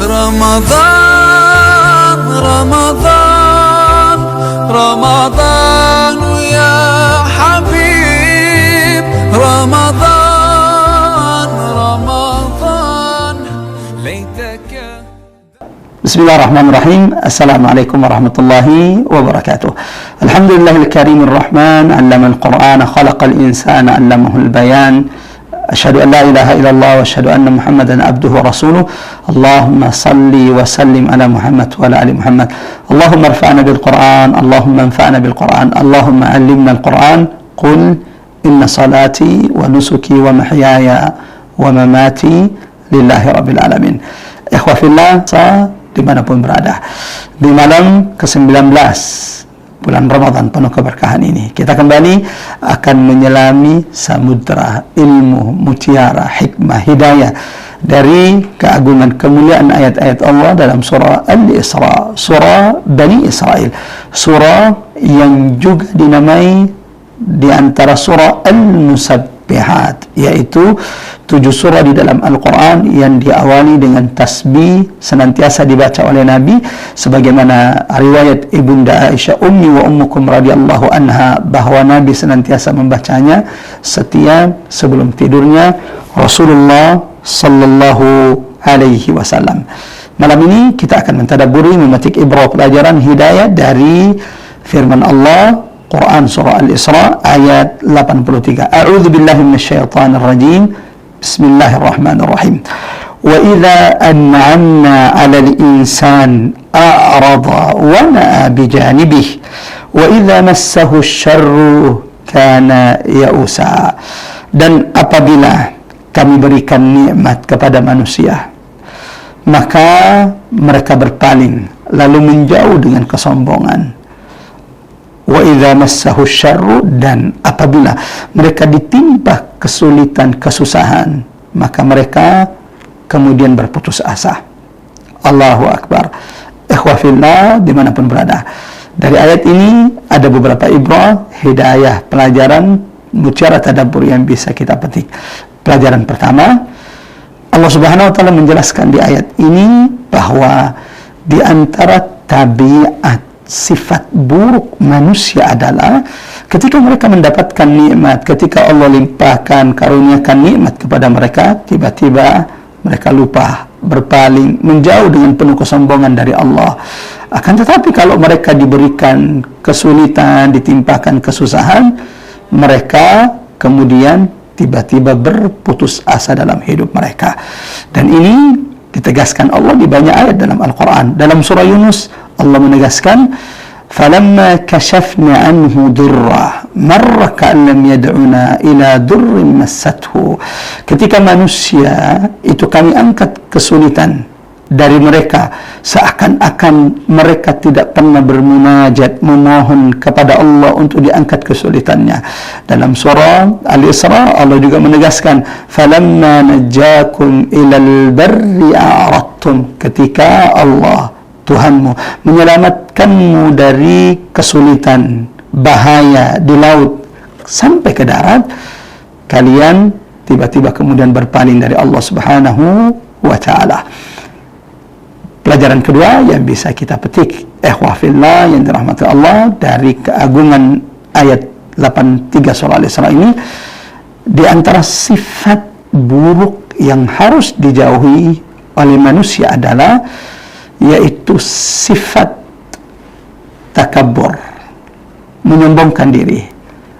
رمضان رمضان رمضان يا حبيب رمضان رمضان ليتك. بسم الله الرحمن الرحيم. السلام عليكم ورحمة الله وبركاته. الحمد لله الكريم الرحمن علم القرآن خلق الإنسان علمه البيان. أشهد أن لا إله إلا الله وأشهد أن محمدا عبده ورسوله. اللهم صل وسلم على محمد وعلى آل محمد. اللهم ارفعنا بالقرآن، اللهم انفعنا بالقرآن، اللهم علمنا القرآن. قل إن صلاتي ونسكي ومحياي ومماتي لله رب العالمين. Ikhwah fillah, dimanapun berada, di malam ke-19 bulan Ramadan penuh keberkahan ini, kita kembali akan menyelami samudra ilmu, mutiara, hikmah, hidayah dari keagungan kemuliaan ayat-ayat Allah dalam surah Al-Isra, surah Bani Israel, surah yang juga dinamai di antara surah Al-Musabbihat, yaitu 7 surah di dalam Al-Quran yang diawali dengan tasbih senantiasa dibaca oleh Nabi, sebagaimana riwayat Ibunda Aisyah ummi wa ummukum radhiyallahu anha bahwa Nabi senantiasa membacanya setiap sebelum tidurnya Rasulullah sallallahu alaihi wasallam. Malam ini kita akan mentadabburi, memetik ibrah pelajaran hidayah dari firman Allah Quran surah Al-Isra ayat 83. A'udzu billahi minasyaitonir rajim. Bismillahirrahmanirrahim. Wa idza an'amna 'alal insan a'rada wa na'a bijanibihi wa idza massahu asy-syarru kana ya'usa. Dan apabila kami berikan nikmat kepada manusia, maka mereka berpaling lalu menjauh dengan kesombongan. Wa idza massahu syarru, dan apabila mereka ditimpa kesulitan, kesusahan, maka mereka kemudian berputus asa. Allahu Akbar. Ikhwah fillah dimanapun berada, dari ayat ini ada beberapa ibrah, hidayah, pelajaran, mutiara tadabbur yang bisa kita petik. Pelajaran pertama, Allah Subhanahu wa taala menjelaskan di ayat ini bahwa di antara tabiat, sifat buruk manusia adalah ketika mereka mendapatkan nikmat, ketika Allah limpahkan, karuniakan nikmat kepada mereka, tiba-tiba mereka lupa, berpaling, menjauh dengan penuh kesombongan dari Allah. Akan tetapi kalau mereka diberikan kesulitan, ditimpakan kesusahan, mereka kemudian tiba-tiba berputus asa dalam hidup mereka. Dan ini ditegaskan Allah di banyak ayat dalam Al-Quran. Dalam surah Yunus, Allah menegaskan, "Falamma kashafna anhu durra marra ka'an lam yad'una ila durrin massathu." Ketika manusia itu kami angkat kesulitan dari mereka, seakan-akan mereka tidak pernah bermunajat, memohon kepada Allah untuk diangkat kesulitannya. Dalam surah Al-Isra, Allah juga menegaskan, "Falamma najjakum ilal barri a'radtum." Ketika Allah, Tuhanmu, menyelamatkanmu dari kesulitan, bahaya di laut sampai ke darat, kalian tiba-tiba kemudian berpaling dari Allah Subhanahu wa ta'ala. Pelajaran kedua yang bisa kita petik, ikhwah fillah yang dirahmati Allah, dari keagungan ayat 83 surah Al-Isra ini, di antara sifat buruk yang harus dijauhi oleh manusia adalah yaitu sifat takabbur, menyombongkan diri.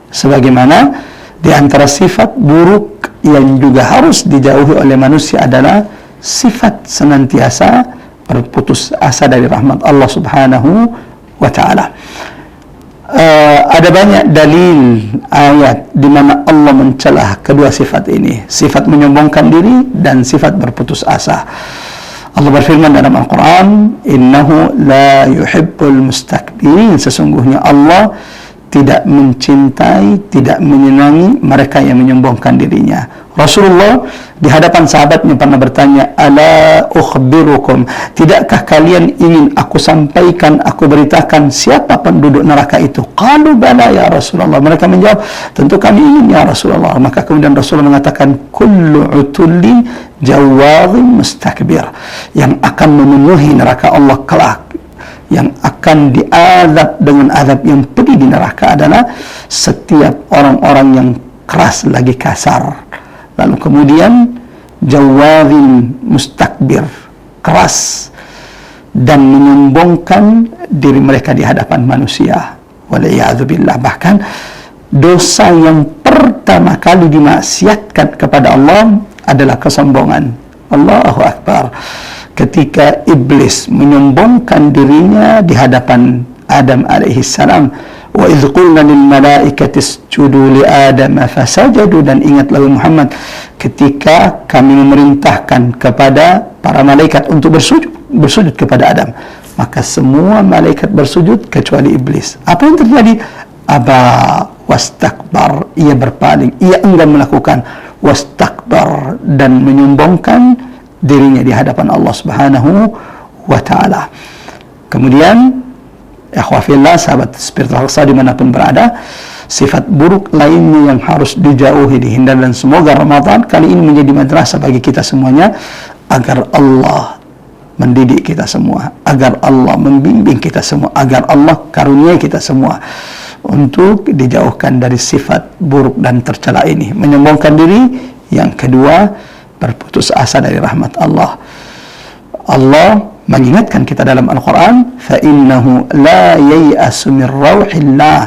Sebagaimana di antara sifat buruk yang juga harus dijauhi oleh manusia adalah sifat senantiasa berputus asa dari rahmat Allah Subhanahu wa ta'ala. Ada banyak dalil ayat di mana Allah mencelah kedua sifat ini, sifat menyombongkan diri dan sifat berputus asa. Allah berfirman dalam Al-Quran, "Innahu la yuhibbul mustakbirin." Sesungguhnya Allah tidak mencintai, tidak menyenangi mereka yang menyombongkan dirinya. Rasulullah di hadapan sahabatnya pernah bertanya, "Ala ukhbirukum, tidakkah kalian ingin aku sampaikan, aku beritakan siapa penduduk neraka itu?" Qalu bala ya Rasulullah. Mereka menjawab, tentu kami ingin ya Rasulullah. Maka kemudian Rasulullah mengatakan, kullu utullin jawadhin mustakbir, yang akan memenuhi neraka Allah kelak, yang akan diazab dengan azab yang pedih di neraka adalah setiap orang-orang yang keras lagi kasar. Lalu kemudian jawadhin mustakbir, keras dan menyombongkan diri mereka di hadapan manusia. Waliyadzubillah. Bahkan dosa yang pertama kali dimaksiatkan kepada Allah adalah kesombongan. Allahu Akbar. Ketika iblis menyombongkan dirinya di hadapan Adam alaihissalam, wa idh qulna lil malaikati isjudu li Adam fasajadu, dan ingatlah Muhammad ketika kami memerintahkan kepada para malaikat untuk bersujud kepada Adam, maka semua malaikat bersujud kecuali iblis. Apa yang terjadi? Aba wastakbar, ia berpaling, ia enggan melakukan, wastakbar, dan menyombongkan dirinya di hadapan Allah Subhanahu wa ta'ala. Kemudian ikhwafillah, sahabat spiritual Al-Aqsa dimanapun berada, sifat buruk lainnya yang harus dijauhi, dihindari, dan semoga Ramadan kali ini menjadi madrasah bagi kita semuanya, agar Allah mendidik kita semua, agar Allah membimbing kita semua, agar Allah karuniai kita semua untuk dijauhkan dari sifat buruk dan tercela ini, menyombongkan diri. Yang kedua, berputus asa dari rahmat Allah. Allah mengingatkan kita dalam Al-Quran, فَإِنَّهُ لَا يَيْأَسُ مِنْ رَوْحِ اللَّهِ,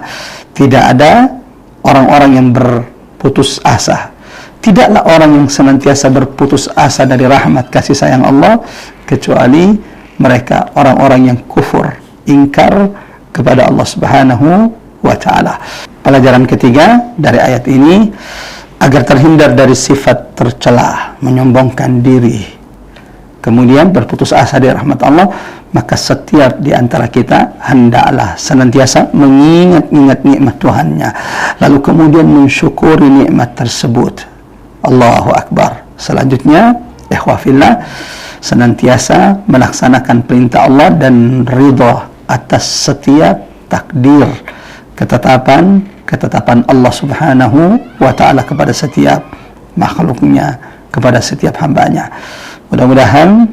tidak ada orang-orang yang berputus asa, tidaklah orang yang senantiasa berputus asa dari rahmat kasih sayang Allah, kecuali mereka orang-orang yang kufur, ingkar kepada Allah Subhanahu wa ta'ala. Pelajaran ketiga dari ayat ini, agar terhindar dari sifat tercela, menyombongkan diri, kemudian berputus asa dari rahmat Allah, maka setiap di antara kita hendaklah senantiasa mengingat-ingat nikmat Tuhannya, lalu kemudian mensyukuri nikmat tersebut. Allahu Akbar. Selanjutnya, ikhwafillah, senantiasa melaksanakan perintah Allah dan ridha atas setiap takdir, ketetapan Allah Subhanahu wa ta'ala kepada setiap makhluknya, kepada setiap hambanya. Mudah-mudahan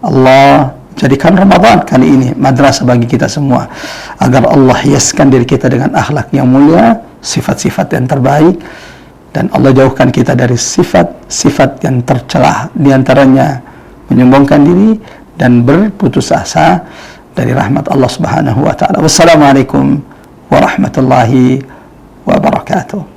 Allah jadikan Ramadan kali ini madrasah bagi kita semua, agar Allah hiaskan diri kita dengan akhlak yang mulia, sifat-sifat yang terbaik, dan Allah jauhkan kita dari sifat-sifat yang tercelah, diantaranya menyombongkan diri dan berputus asa dari rahmat Allah Subhanahu wa ta'ala. Wassalamualaikum warahmatullahi wabarakatuh.